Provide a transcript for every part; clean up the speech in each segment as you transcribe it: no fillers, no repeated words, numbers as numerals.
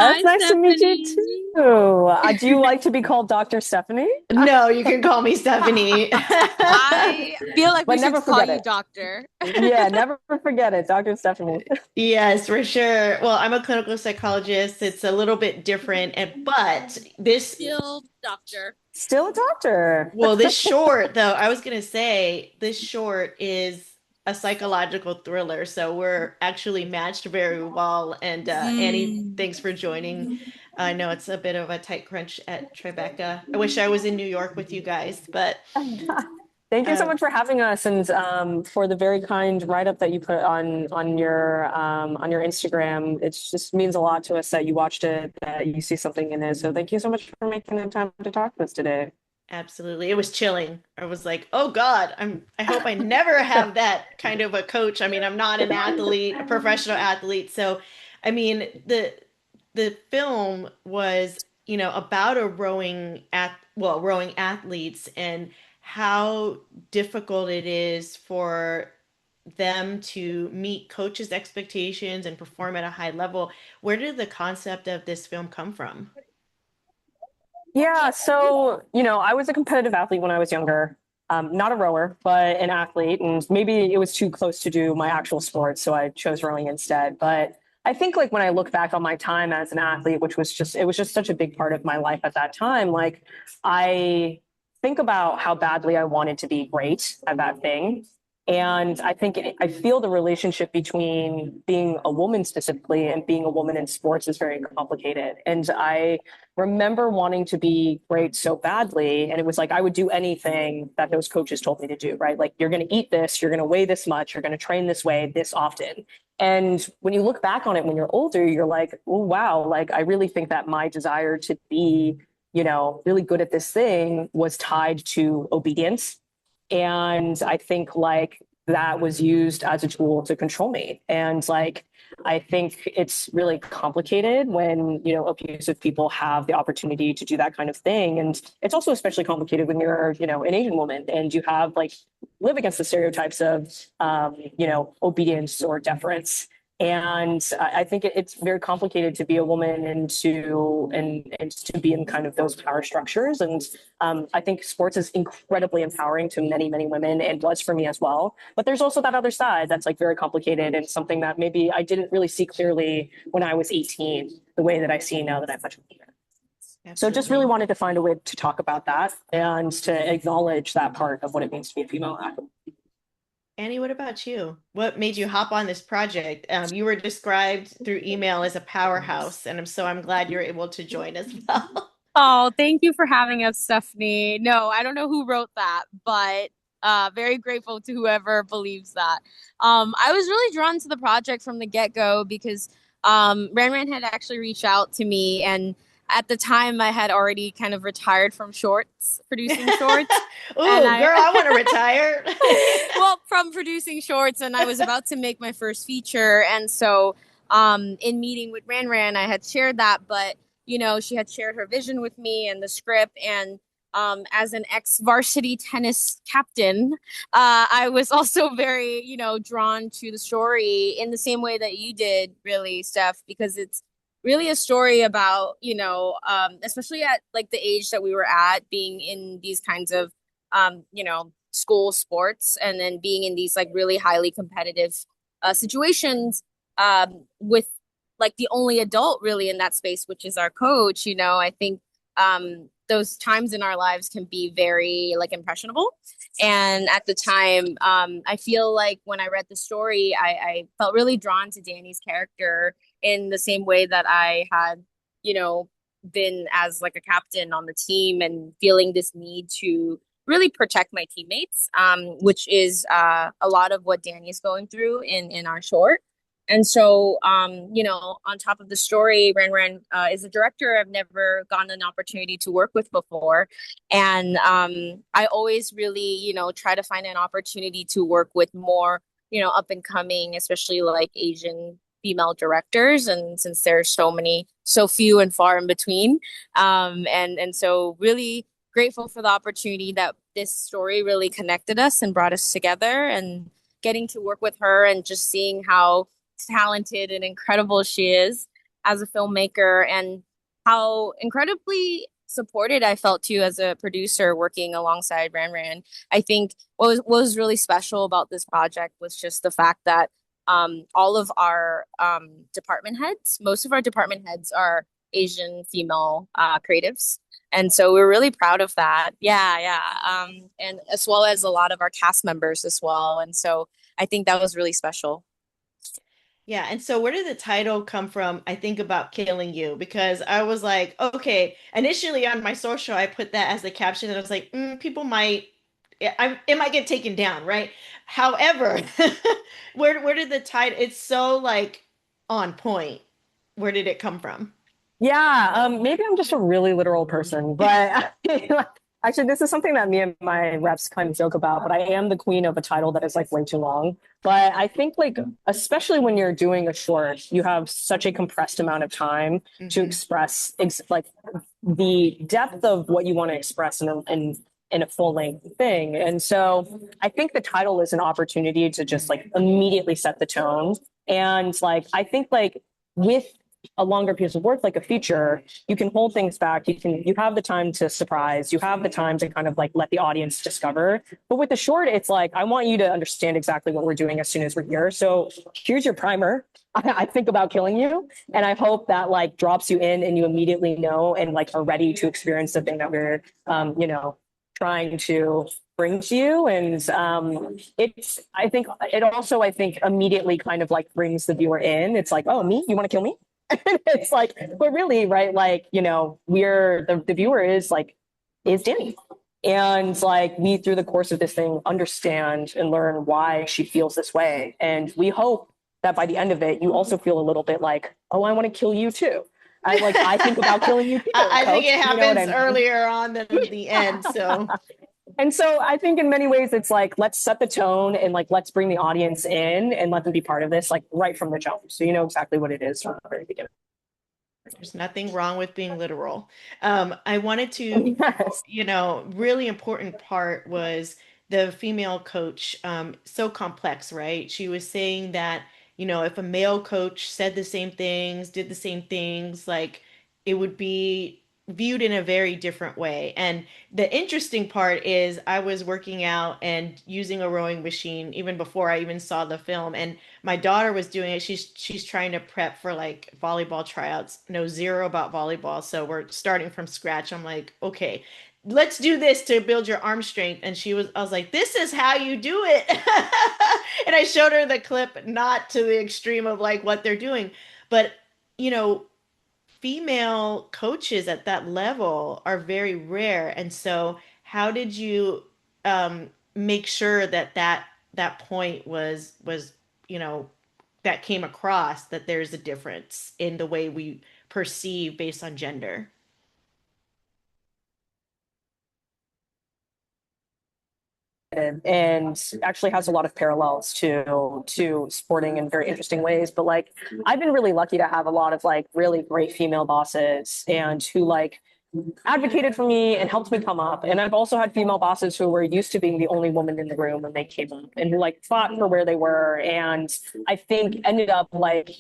Hi, Nice to meet you Stephanie. too. Do you like to be called Dr. Stephanie? No, you can call me Stephanie. I feel like we But should never call forget you it. doctor. Yeah, never forget it, Dr. Stephanie. Yes, for sure. Well, I'm a clinical psychologist. It's a little bit different, but Still doctor. Still a doctor. this short though, I was gonna say this short is a psychological thriller, so we're actually matched very well. And Annie, Mm. thanks for joining. I know it's a bit of a tight crunch at Tribeca. I wish I was in New York with you guys, but Thank you so uh, much for having us and for the very kind write-up that you put on your Instagram. It just means a lot to us that you watched it, that you see something in it. So thank you so much for making the time to talk to us today. absolutely. It was chilling. I was like, "Oh God, I hope I never have that kind of a coach." I mean, I'm not an athlete, a professional athlete. So, I mean, the film was, about a rowing athletes and how difficult it is for them to meet coaches' expectations and perform at a high level. Where did the concept of this film come from? Yeah, so, I was a competitive athlete when I was younger. Not a rower, but an athlete. And maybe it was too close to do my actual sport, so I chose rowing instead. But I think like when I look back on my time as an athlete, it was just such a big part of my life at that time, like I think about how badly I wanted to be great at that thing. And I feel the relationship between being a woman specifically and being a woman in sports is very complicated. And I remember wanting to be great so badly. And it was like I would do anything that those coaches told me to do, right? Like, you're going to eat this, you're going to weigh this much, you're going to train this way, this often. And when you look back on it when you're older, you're like, oh, wow, like I really think that my desire to be, really good at this thing was tied to obedience. And I think like that was used as a tool to control me. And like, I think it's really complicated when, abusive people have the opportunity to do that kind of thing. And it's also especially complicated when you're, an Asian woman and you have like live against the stereotypes of, obedience or deference. And I think it's very complicated to be a woman and to be in kind of those power structures. And I think sports is incredibly empowering to many, many women and was for me as well. But there's also that other side that's like very complicated and something that maybe I didn't really see clearly when I was 18, the way that I see now that I'm much older. So just really Absolutely. wanted to find a way to talk about that and to acknowledge that part of what it means to be a female athlete. Annie, what about you? What made you hop on this project? You were described through email as a powerhouse, and I'm glad you're able to join as well. Oh, thank you for having us, Stephanie. No, I don't know who wrote that, but very grateful to whoever believes that. I was really drawn to the project from the get-go because Ran had actually reached out to me, and at the time I had already kind of retired from shorts, producing shorts, and Ooh, I girl, I want to retire. well, from producing shorts, and I was about to make my first feature. And so, in meeting with Ran, I had shared that, but she had shared her vision with me and the script. And as an ex varsity tennis captain, I was also very, drawn to the story in the same way that you did, really, Steph, because it's really a story about, especially at like the age that we were at, being in these kinds of school sports and then being in these like really highly competitive situations with like the only adult really in that space, which is our coach. I think those times in our lives can be very like impressionable. And at the time, I feel like when I read the story, I felt really drawn to Dani's character in the same way that I had, you know, been as like a captain on the team and feeling this need to really protect my teammates, which is a lot of what Dani is going through in our short. And so, on top of the story, Ran is a director I've never gotten an opportunity to work with before. And I always really, try to find an opportunity to work with more, up and coming, especially like Asian female directors. And since there's so few and far in between. And so really grateful for the opportunity that this story really connected us and brought us together, and getting to work with her and just seeing how talented and incredible she is. as a filmmaker, and how incredibly supported I felt too as a producer working alongside Ran. I think what was really special about this project was just the fact that all of our department heads, most of our department heads are Asian female creatives. And so we're really proud of that. Yeah, yeah. And as well as a lot of our cast members as well. And so I think that was really special. Yeah, and so where did the title come from? I think about killing you because I was like, okay, initially on my social, I put that as the caption, and I was like, people might, it might get taken down, right? However, where did the title? It's so like on point. Where did it come from? Yeah, maybe I'm just a really literal person, but actually, this is something that me and my reps kind of joke about. But I am the queen of a title that is like way too long. But I think like, especially when you're doing a short, you have such a compressed amount of time to Hmm. express like the depth of what you want to express in a full length thing. And so I think the title is an opportunity to just like immediately set the tone. And like I think like with a longer piece of work like a feature, you can hold things back. You have the time to surprise. You have the time to kind of like let the audience discover. But with the short, it's like I want you to understand exactly what we're doing as soon as we're here. So here's your primer. I think about killing you, and I hope that like drops you in, and you immediately know and like are ready to experience the thing that we're, trying to bring to you. And it's I think it also I think immediately kind of like brings the viewer in. It's like, oh, me, you want to kill me? It's like, but really, right? Like, we're the viewer is Dani. And like we through the course of this thing understand and learn why she feels this way. And we hope that by the end of it, you also feel a little bit like, oh, I want to kill you too. I think about killing you too, I think coach. it You know what happens I mean? earlier on than the end. So. And so I think in many ways it's like let's set the tone and like let's bring the audience in and let them be part of this like right from the jump. So you know exactly what it is from the very beginning. There's nothing wrong with being literal. I wanted to, Yes. really important part was the female coach. So complex, right? She was saying that, if a male coach said the same things, did the same things, like it would be viewed in a very different way. And the interesting part is I was working out and using a rowing machine even before I even saw the film. And my daughter was doing it. She's trying to prep for like volleyball tryouts. Know zero about volleyball, so we're starting from scratch. I'm like, okay, let's do this to build your arm strength. And I was like, this is how you do it. And I showed her the clip, not to the extreme of like what they're doing, but you know, female coaches at that level are very rare. And so, how did you make sure that that point was you know that came across that there's a difference in the way we perceive based on gender? And actually has a lot of parallels to sporting in very interesting ways. But like I've been really lucky to have a lot of like really great female bosses and who like advocated for me and helped me come up. And I've also had female bosses who were used to being the only woman in the room when they came up and who like fought for where they were. And I think ended up like,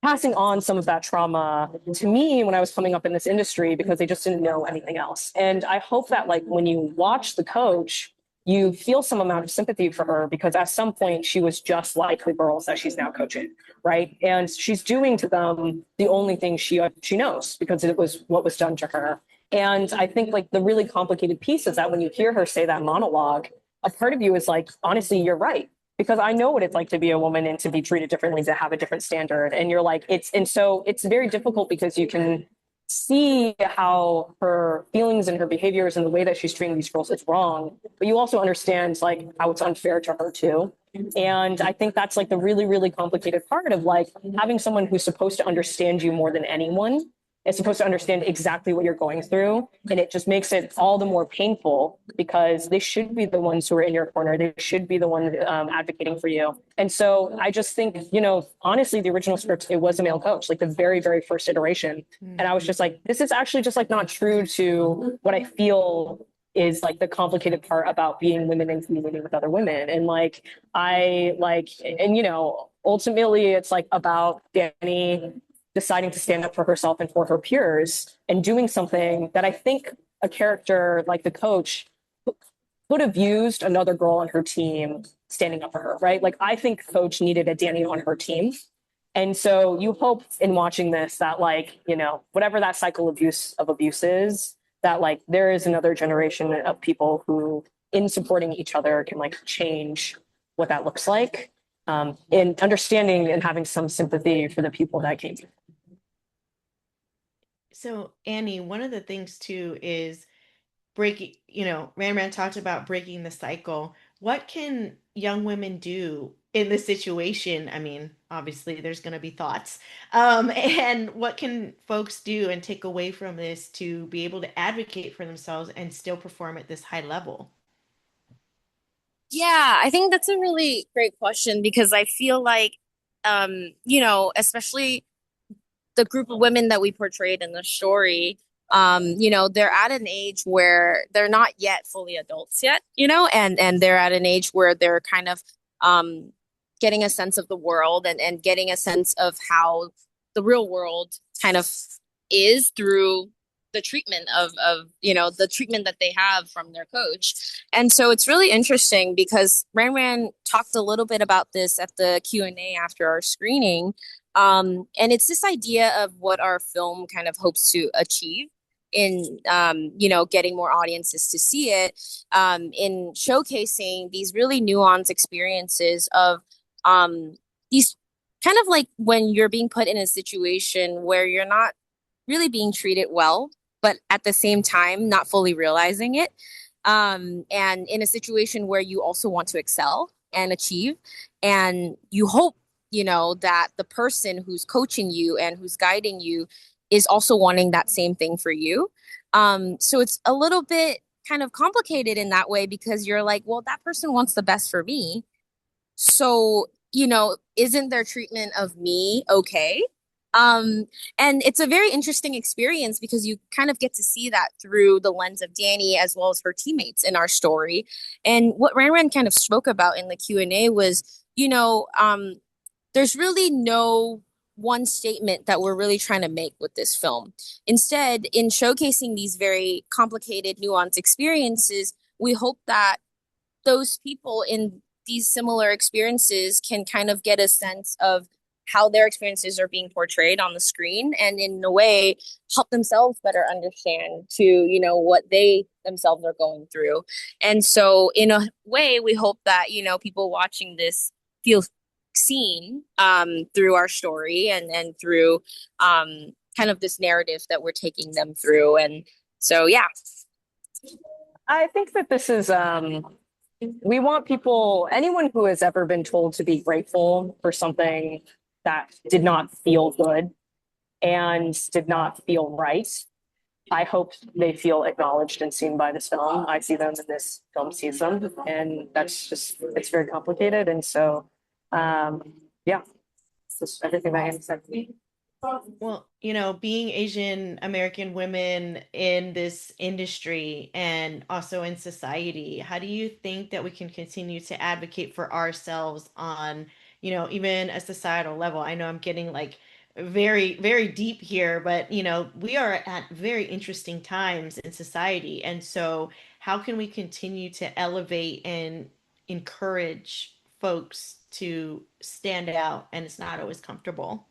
passing on some of that trauma to me when I was coming up in this industry because they just didn't know anything else. And I hope that like when you watch the coach, you feel some amount of sympathy for her because at some point she was just like the girls that she's now coaching, right? And she's doing to them the only thing she knows because it was what was done to her. And I think like the really complicated piece is that when you hear her say that monologue, a part of you is like, honestly, you're right because I know what it's like to be a woman and to be treated differently, to have a different standard. And you're like, and so it's very difficult because you can see how her feelings and her behaviors and the way that she's treating these girls is wrong. But you also understand like how it's unfair to her too. And I think that's like the really, really complicated part of like having someone who's supposed to understand you more than anyone is supposed to understand exactly what you're going through. And it just makes it all the more painful because they should be the ones who are in your corner. They should be the ones advocating for you. And so I just think, honestly, the original script, it was a male coach, like the very, very first iteration. And I was just like, this is actually just like not true to what I feel is like the complicated part about being women in community with other women. And like, and ultimately it's like about Dani deciding to stand up for herself and for her peers and doing something that I think a character like the coach could have used another girl on her team standing up for her, right? Like I think coach needed a Dani on her team. And so you hope in watching this that like, whatever that cycle of abuse is, that like there is another generation of people who in supporting each other can like change what that looks like. In understanding and having some sympathy for the people that came. So, Annie, one of the things too is breaking, Ran talked about breaking the cycle. What can young women do in this situation? I mean, obviously there's going to be thoughts. And what can folks do and take away from this to be able to advocate for themselves and still perform at this high level? Yeah, I think that's a really great question because I feel like, especially the group of women that we portrayed in the story, they're at an age where they're not yet fully adults yet, and they're at an age where they're kind of um, getting a sense of the world and getting a sense of how the real world kind of is through the treatment of the treatment that they have from their coach. And so it's really interesting because Ran talked a little bit about this at the Q&A after our screening. And it's this idea of what our film kind of hopes to achieve in getting more audiences to see it, in showcasing these really nuanced experiences of these kind of like when you're being put in a situation where you're not really being treated well, but at the same time not fully realizing it, and in a situation where you also want to excel and achieve, and you hope that the person who's coaching you and who's guiding you is also wanting that same thing for you. So it's a little bit kind of complicated in that way because you're like, well, that person wants the best for me. So, isn't their treatment of me okay? Um, and it's a very interesting experience because you kind of get to see that through the lens of Dani as well as her teammates in our story. And what Ran kind of spoke about in the Q&A was, there's really no one statement that we're really trying to make with this film. Instead, in showcasing these very complicated, nuanced experiences, we hope that those people in these similar experiences can kind of get a sense of how their experiences are being portrayed on the screen and in a way help themselves better understand to what they themselves are going through. And so in a way we hope that people watching this feel seen through our story and through kind of this narrative that we're taking them through. And so yeah, I think that this is we want people, anyone who has ever been told to be grateful for something that did not feel good and did not feel right. I hope they feel acknowledged and seen by this film. I see them and this film sees them. And it's very complicated. And so, yeah, it's just everything that Anne said. Well, being Asian American women in this industry and also in society, how do you think that we can continue to advocate for ourselves on, even a societal level? I know I'm getting like very, very deep here, but, we are at very interesting times in society. And so, how can we continue to elevate and encourage folks to stand out? And it's not always comfortable.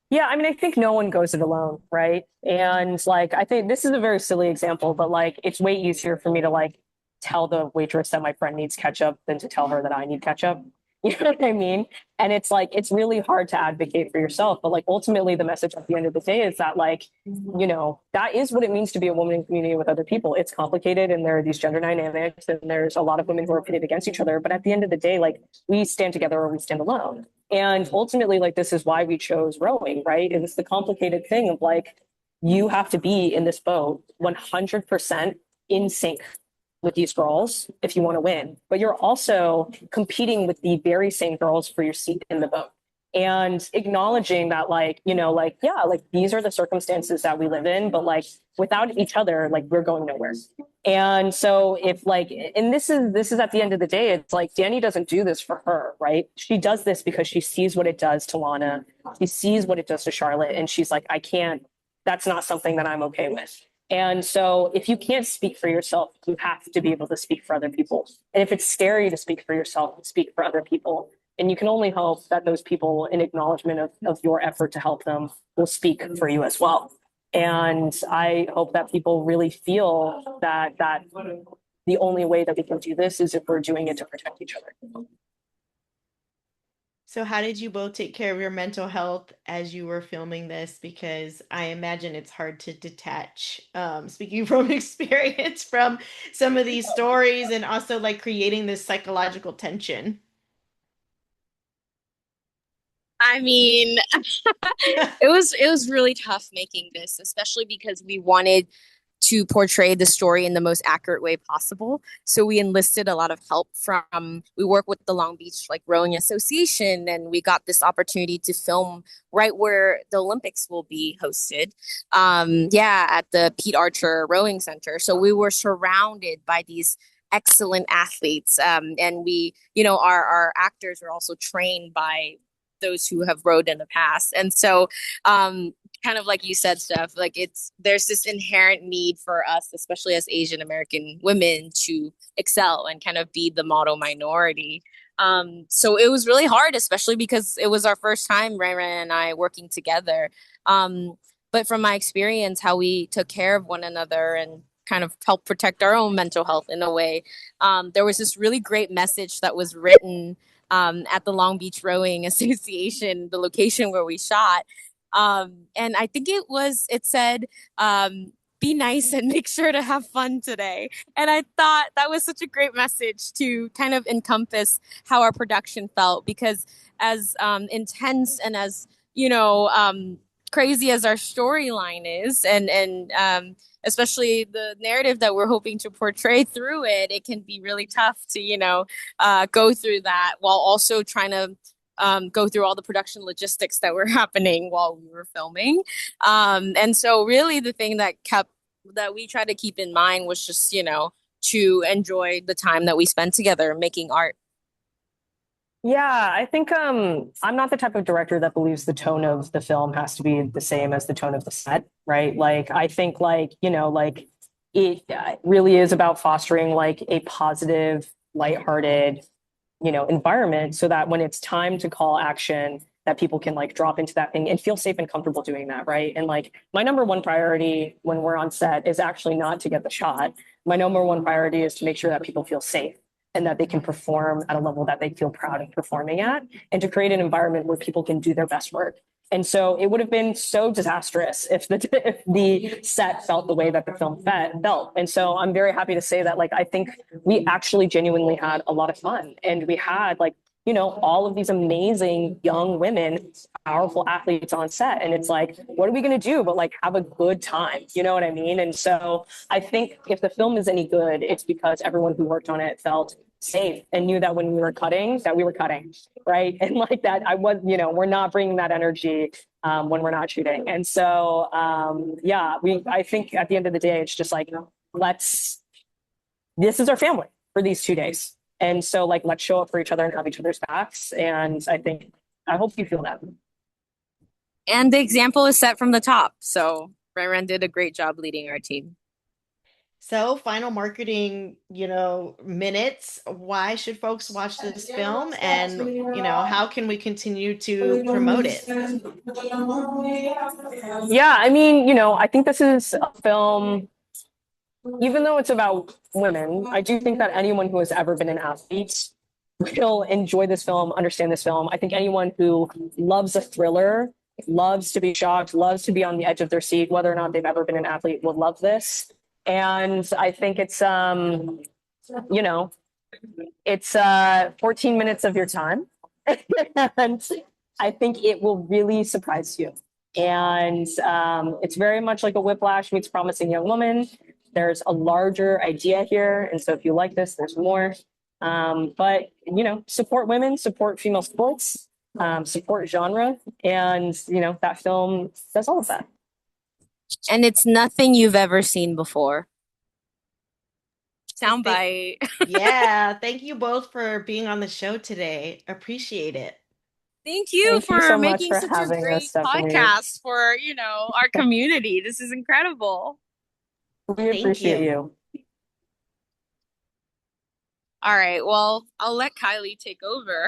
Yeah, I mean, I think no one goes it alone, right? And like, I think this is a very silly example, but like, it's way easier for me to like tell the waitress that my friend needs ketchup than to tell her that I need ketchup. You know what I mean? And it's like, it's really hard to advocate for yourself. But like, ultimately, the message at the end of the day is that, like, that is what it means to be a woman in community with other people. It's complicated and there are these gender dynamics and there's a lot of women who are pitted against each other. But at the end of the day, like, we stand together or we stand alone. And ultimately, like, this is why we chose rowing, right? It's the complicated thing of like, you have to be in this boat 100% in sync with these girls if you want to win, but you're also competing with the very same girls for your seat in the boat and acknowledging that, like, yeah, like these are the circumstances that we live in, but like without each other, like we're going nowhere. And so if like, and this is at the end of the day, it's like Dani doesn't do this for her, right? She does this because she sees what it does to Lana. She sees what it does to Charlotte, and she's like, I can't, that's not something that I'm okay with. And so if you can't speak for yourself, you have to be able to speak for other people. And if it's scary to speak for yourself, speak for other people. And you can only hope that those people, in acknowledgement of your effort to help them, will speak for you as well. And I hope that people really feel that the only way that we can do this is if we're doing it to protect each other. So, how did you both take care of your mental health as you were filming this? Because I imagine it's hard to detach, speaking from experience, from some of these stories and also like creating this psychological tension. I mean, it was really tough making this, especially because we wanted to portray the story in the most accurate way possible. So we enlisted a lot of help from we work with the Long Beach like Rowing Association, and we got this opportunity to film right where the Olympics will be hosted. Yeah, at the Pete Archer Rowing Center. So we were surrounded by these excellent athletes, and we, our actors were also trained by those who have rowed in the past. And so kind of like you said, Steph, like there's this inherent need for us, especially as Asian American women, to excel and kind of be the model minority. So it was really hard, especially because it was our first time, Ray Ray and I, working together. Um, but from my experience, how we took care of one another and kind of helped protect our own mental health in a way. There was this really great message that was written at the Long Beach Rowing Association, the location where we shot. And I think it said, be nice and make sure to have fun today. And I thought that was such a great message to kind of encompass how our production felt, because as intense and as, crazy as our storyline is, and especially the narrative that we're hoping to portray through it, it can be really tough to, go through that while also trying to go through all the production logistics that were happening while we were filming. And so really the thing that we tried to keep in mind was just, to enjoy the time that we spent together making art. Yeah, I think I'm not the type of director that believes the tone of the film has to be the same as the tone of the set, right? Like I think like, like it really is about fostering like a positive, lighthearted, environment so that when it's time to call action, that people can like drop into that thing and feel safe and comfortable doing that, right? And like my number one priority when we're on set is actually not to get the shot. My number one priority is to make sure that people feel safe and that they can perform at a level that they feel proud of performing at, and to create an environment where people can do their best work. And so it would have been so disastrous if the set felt the way that the film felt. And so I'm very happy to say that like I think we actually genuinely had a lot of fun, and we had like all of these amazing young women, powerful athletes on set. And it's like, what are we going to do but like have a good time? You know what I mean? And so I think if the film is any good, it's because everyone who worked on it felt safe and knew that when we were cutting, that we were cutting, right? And like that, we're not bringing that energy when we're not shooting. And so, I think at the end of the day, it's just like, this is our family for these 2 days. And so like, let's show up for each other and have each other's backs. And I hope you feel that. And the example is set from the top. So Ren did a great job leading our team. So, final marketing, minutes. Why should folks watch this film? And, how can we continue to promote it? Yeah, I mean, I think this is a film, even though it's about women, I do think that anyone who has ever been an athlete will enjoy this film, understand this film. I think anyone who loves a thriller, loves to be shocked, loves to be on the edge of their seat, whether or not they've ever been an athlete, will love this. And I think you know, it's 14 minutes of your time. And I think it will really surprise you. And it's very much like a Whiplash meets Promising Young Woman. There's a larger idea here. And so if you like this, there's more. But, support women, support female sports, support genre. And, that film does all of that. And it's nothing you've ever seen before. Well, soundbite. yeah, thank you both for being on the show today. Appreciate it. Thank you Thank you for so much making for such a having us, great Stephanie. podcast for, our community. This is incredible. We Thank appreciate you. you. All right, well, I'll let Kylie take over.